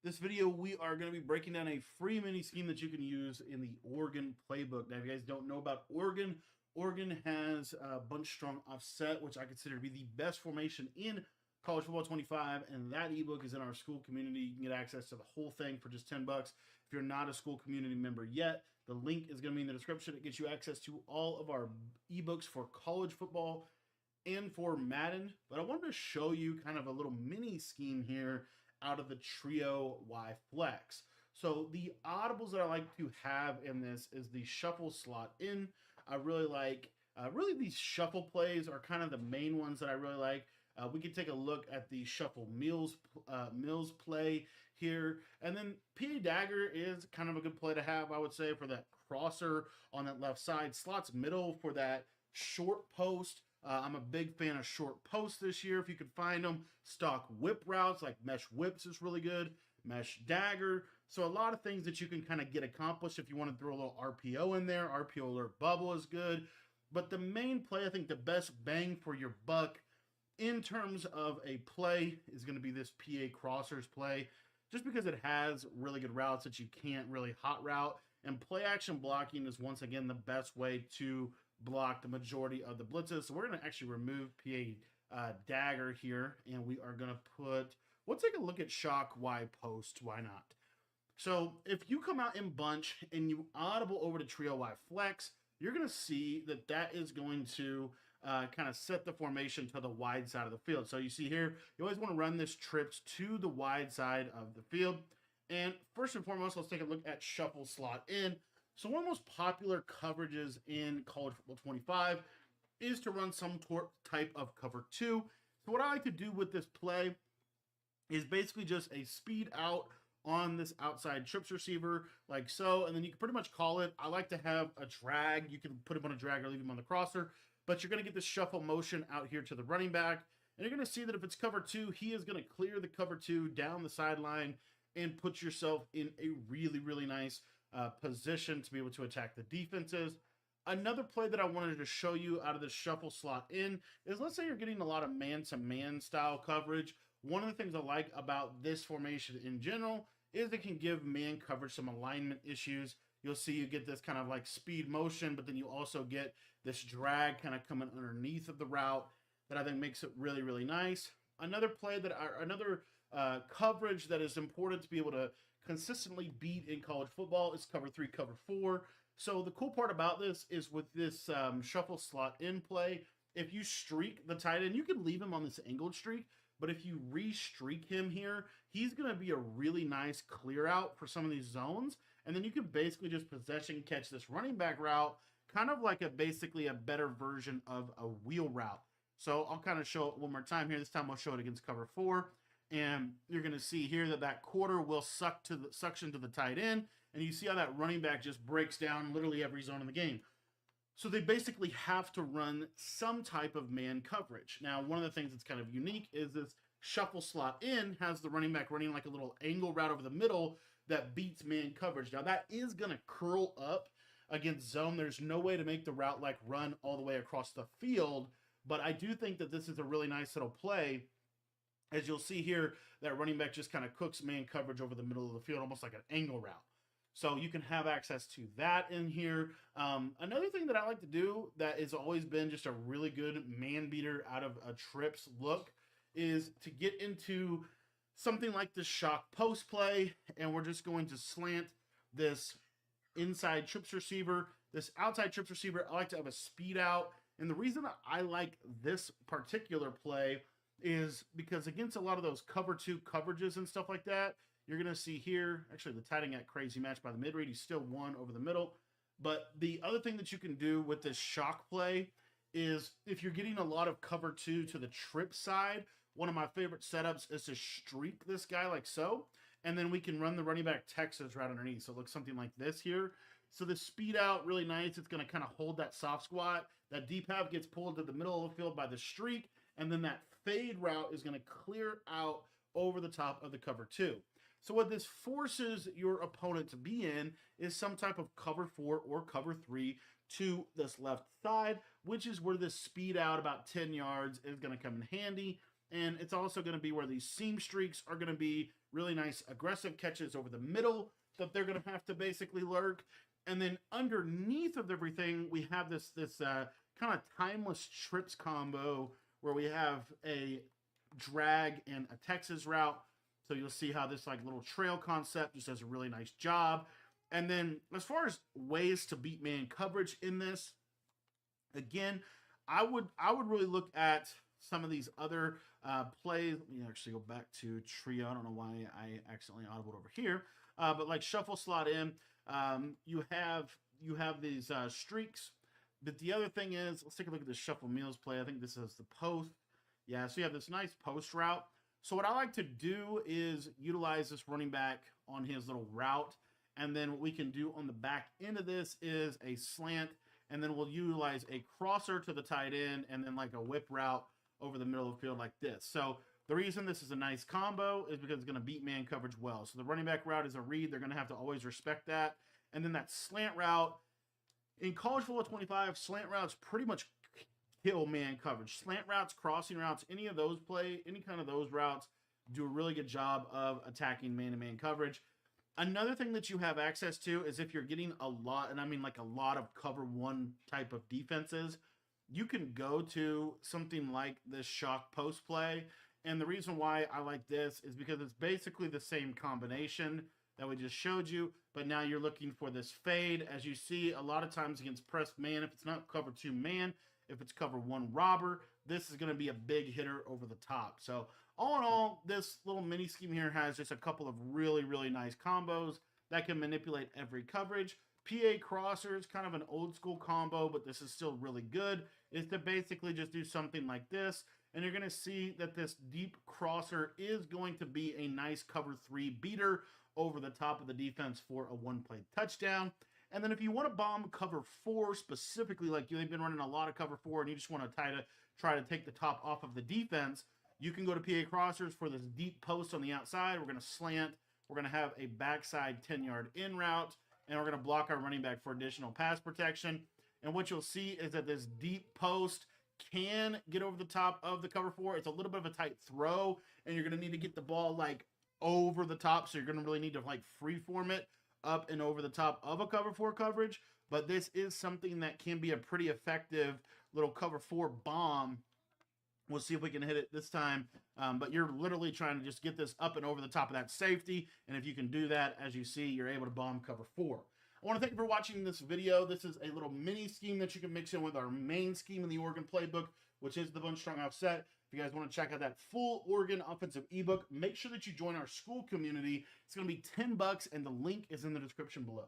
This video, we are going to be breaking down a free mini scheme that you can use in the Oregon playbook. Now, if you guys don't know about Oregon, Oregon has a bunch strong offset, which I consider to be the best formation in college football 25. And that ebook is in our school community. You can get access to the whole thing for just $10. If you're not a school community member yet, the link is going to be in the description. It gets you access to all of our ebooks for college football and for Madden. But I wanted to show you kind of a little mini scheme here out of the Trio Y Flex. So the audibles that I like to have in this is the shuffle slot in. I really like, really these shuffle plays are kind of the main ones that I really like. We can take a look at the shuffle mills play here. And then PA Dagger is kind of a good play to have, I would say, for that crosser on that left side. Slots middle for that short post. I'm a big fan of short posts this year. If you could find them, stock whip routes like mesh whips is really good. Mesh dagger. So a lot of things that you can kind of get accomplished if you want to throw a little RPO in there. RPO alert bubble is good. But the main play, I think the best bang for your buck in terms of a play is going to be this PA crossers play, just because it has really good routes that you can't really hot route. And play action blocking is once again the best way to block the majority of the blitzes. So we're going to actually remove PA Dagger here, and we are going to put, we'll take a look at Shock Y Post. Why not? So if you come out in bunch and you audible over to Trio Y Flex, you're going to see that that is going to kind of set the formation to the wide side of the field. So you see here, you always want to run this trips to the wide side of the field. And first and foremost, let's take a look at shuffle slot in. So one of the most popular coverages in college football 25 is to run some type of cover 2. So what I like to do with this play is basically just a speed out on this outside trips receiver like so, and then you can pretty much call it. I like to have a drag. You can put him on a drag or leave him on the crosser, but you're going to get this shuffle motion out here to the running back, and you're going to see that if it's cover 2, he is going to clear the cover 2 down the sideline and put yourself in a really, really nice position to be able to attack the defenses. Another play that I wanted to show you out of the shuffle slot in is, let's say you're getting a lot of man-to-man style coverage. One of the things I like about this formation in general is it can give man coverage some alignment issues. You'll see you get this kind of like speed motion, but then you also get this drag kind of coming underneath of the route that I think makes it really, really nice. Another play that another coverage that is important to be able to consistently beat in college football is cover 3, cover 4. So the cool part about this is with this shuffle slot in play, if you streak the tight end, you can leave him on this angled streak, but if you re-streak him here, he's going to be a really nice clear out for some of these zones. And then you can basically just possession catch this running back route, kind of like basically a better version of a wheel route. So I'll kind of show it one more time here. This time I'll show it against cover 4. And you're going to see here that that quarter will suction to the tight end. And you see how that running back just breaks down literally every zone in the game. So they basically have to run some type of man coverage. Now, one of the things that's kind of unique is this shuffle slot in has the running back running like a little angle route over the middle that beats man coverage. Now, that is going to curl up against zone. There's no way to make the route like run all the way across the field. But I do think that this is a really nice little play. As you'll see here, that running back just kind of cooks man coverage over the middle of the field, almost like an angle route. So you can have access to that in here. Another thing that I like to do that has always been just a really good man beater out of a trips look is to get into something like the shock post play, and we're just going to slant this inside trips receiver, this outside trips receiver. I like to have a speed out. And the reason that I like this particular play is because against a lot of those cover 2 coverages and stuff like that, you're going to see here, actually the tight end got crazy match by the mid read. He's still 1 over the middle. But the other thing that you can do with this shock play is if you're getting a lot of cover 2 to the trip side, one of my favorite setups is to streak this guy like so. And then we can run the running back Texas right underneath. So it looks something like this here. So the speed out, really nice. It's going to kind of hold that soft squat. That deep half gets pulled to the middle of the field by the streak. And then that fade route is going to clear out over the top of the cover 2. So what this forces your opponent to be in is some type of cover 4 or cover 3 to this left side, which is where this speed out about 10 yards is going to come in handy. And it's also going to be where these seam streaks are going to be really nice aggressive catches over the middle that they're going to have to basically lurk. And then underneath of everything, we have this kind of timeless trips combo where we have a drag and a Texas route. So you'll see how this like little trail concept just does a really nice job. And then as far as ways to beat man coverage in this, again, I would really look at some of these other plays. Let me actually go back to trio. I don't know why I accidentally audibled over here, but like shuffle slot in. You have these streaks. But the other thing is, let's take a look at the shuffle meals play. I think this is the post. Yeah, so you have this nice post route. So what I like to do is utilize this running back on his little route. And then what we can do on the back end of this is a slant. And then we'll utilize a crosser to the tight end and then like a whip route over the middle of the field like this. So the reason this is a nice combo is because it's going to beat man coverage well. So the running back route is a read. They're going to have to always respect that. And then that slant route, in college football 25, slant routes pretty much kill man coverage. Slant routes, crossing routes, any kind of those routes do a really good job of attacking man-to-man coverage. Another thing that you have access to is if you're getting a lot, and I mean like a lot of cover one type of defenses, you can go to something like this shock post play. And the reason why I like this is because it's basically the same combination that we just showed you, but now you're looking for this fade. As you see, a lot of times against pressed man, if it's not cover two man, if it's cover one robber, this is going to be a big hitter over the top. So all in all, this little mini scheme here has just a couple of really, really nice combos that can manipulate every coverage. PA crossers, kind of an old school combo, but this is still really good, is to basically just do something like this. And you're going to see that this deep crosser is going to be a nice cover three beater over the top of the defense for a one-play touchdown. And then if you want to bomb cover four specifically, like they've been running a lot of cover four and you just want to try to take the top off of the defense, you can go to PA crossers for this deep post on the outside. We're going to slant. We're going to have a backside 10-yard in route, and we're going to block our running back for additional pass protection. And what you'll see is that this deep post can get over the top of the cover four. It's a little bit of a tight throw, and you're going to need to get the ball like over the top. So you're going to really need to like freeform it up and over the top of a cover four coverage. But this is something that can be a pretty effective little cover four bomb. We'll see if we can hit it this time. But you're literally trying to just get this up and over the top of that safety. And if you can do that, as you see, you're able to bomb cover four. I want to thank you for watching this video. This is a little mini scheme that you can mix in with our main scheme in the Oregon playbook, which is the bunch strong offset. If you guys want to check out that full Oregon offensive ebook, make sure that you join our school community. It's going to be $10, and the link is in the description below.